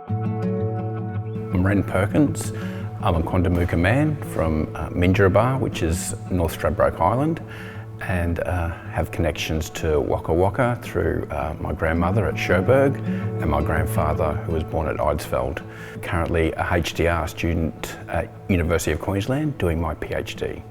I'm Ren Perkins. I'm a Quandamooka man from Minjerribah, which is North Stradbroke Island, and have connections to Waka Waka through my grandmother at Cherbourg and my grandfather, who was born at Eidsfeld. Currently a HDR student at University of Queensland doing my PhD.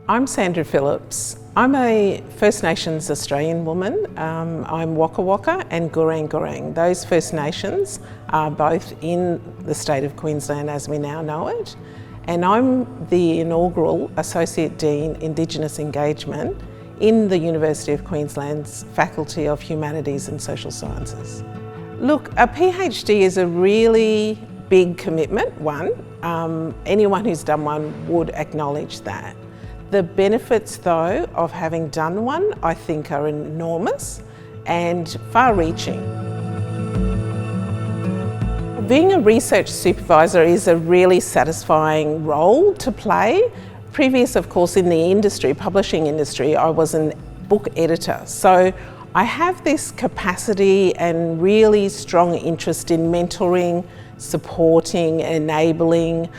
I'm Sandra Phillips. I'm a First Nations Australian woman. I'm Waka Waka and Gurang Gurang. Those First Nations are both in the state of Queensland as we now know it. And I'm the inaugural Associate Dean Indigenous Engagement in the University of Queensland's Faculty of Humanities and Social Sciences. Look, a PhD is a really big commitment, anyone who's done one would acknowledge that. The benefits, though, of having done one, I think are enormous and far-reaching. Being a research supervisor is a really satisfying role to play. Previous, of course, in the industry, publishing industry, I was a book editor. So I have this capacity and really strong interest in mentoring, supporting, enabling,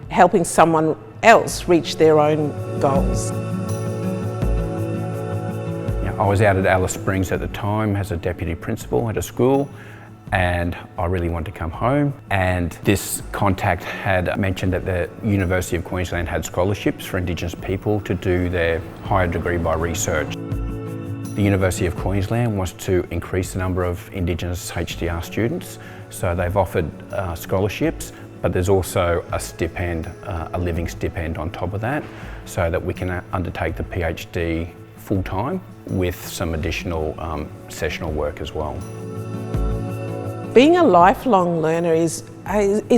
helping someone else reach their own goals. I was out at Alice Springs at the time as a deputy principal at a school, and I really wanted to come home. And this contact had mentioned that the University of Queensland had scholarships for Indigenous people to do their higher degree by research. The University of Queensland wants to increase the number of Indigenous HDR students, so they've offered scholarships. But there's also a stipend, a living stipend on top of that, so that we can undertake the PhD full-time with some additional sessional work as well. Being a lifelong learner is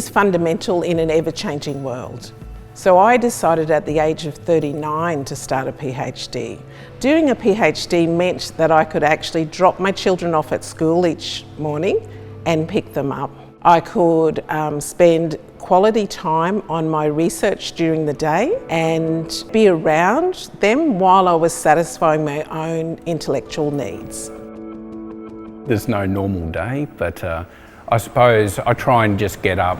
fundamental in an ever-changing world. So I decided at the age of 39 to start a PhD. Doing a PhD meant that I could actually drop my children off at school each morning and pick them up. I could spend quality time on my research during the day and be around them while I was satisfying my own intellectual needs. There's no normal day, but I suppose I try and just get up,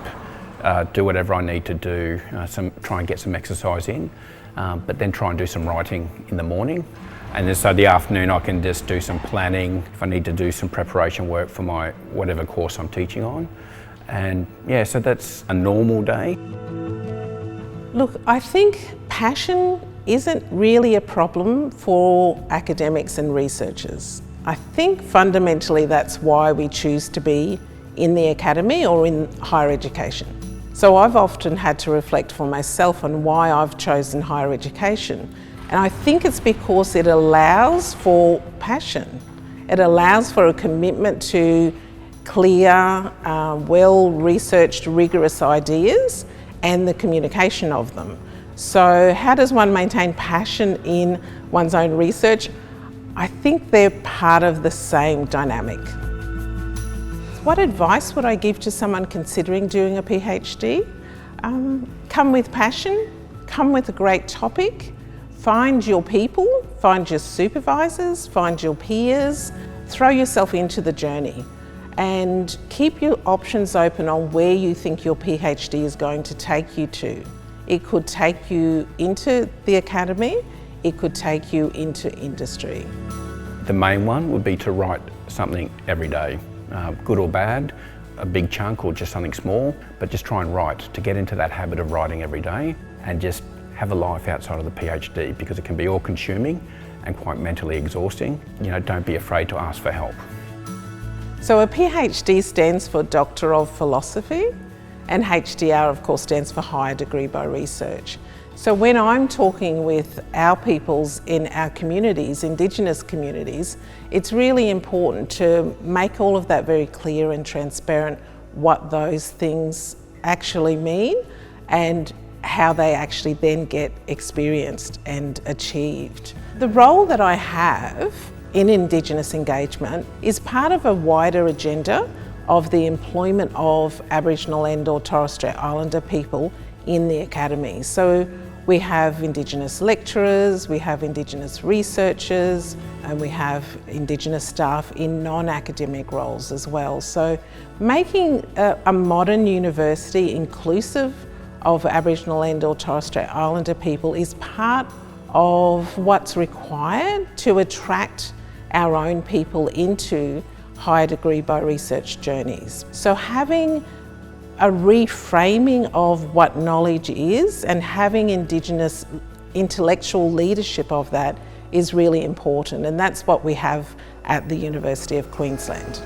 do whatever I need to do, try and get some exercise in, but then try and do some writing in the morning. And then so the afternoon I can just do some planning if I need to do some preparation work for my whatever course I'm teaching on. And yeah, so that's a normal day. Look, I think passion isn't really a problem for academics and researchers. I think fundamentally that's why we choose to be in the academy or in higher education. So I've often had to reflect for myself on why I've chosen higher education. And I think it's because it allows for passion. It allows for a commitment to clear, well-researched, rigorous ideas and the communication of them. So how does one maintain passion in one's own research? I think they're part of the same dynamic. What advice would I give to someone considering doing a PhD? Come with passion, come with a great topic, find your people, find your supervisors, find your peers, throw yourself into the journey and keep your options open on where you think your PhD is going to take you to. It could take you into the academy, it could take you into industry. The main one would be to write something every day, good or bad, a big chunk or just something small, but just try and write to get into that habit of writing every day and just have a life outside of the PhD, because it can be all-consuming and quite mentally exhausting. You know, don't be afraid to ask for help. So a PhD stands for Doctor of Philosophy, and HDR of course stands for Higher Degree by Research. So when I'm talking with our peoples in our communities, Indigenous communities, it's really important to make all of that very clear and transparent, what those things actually mean and how they actually then get experienced and achieved. The role that I have in Indigenous engagement is part of a wider agenda of the employment of Aboriginal and or Torres Strait Islander people in the academy. So We have Indigenous lecturers, we have Indigenous researchers, and we have Indigenous staff in non-academic roles as well. So making a modern university inclusive of Aboriginal and or Torres Strait Islander people is part of what's required to attract our own people into higher degree bioresearch journeys. So having a reframing of what knowledge is and having Indigenous intellectual leadership of that is really important, and that's what we have at the University of Queensland.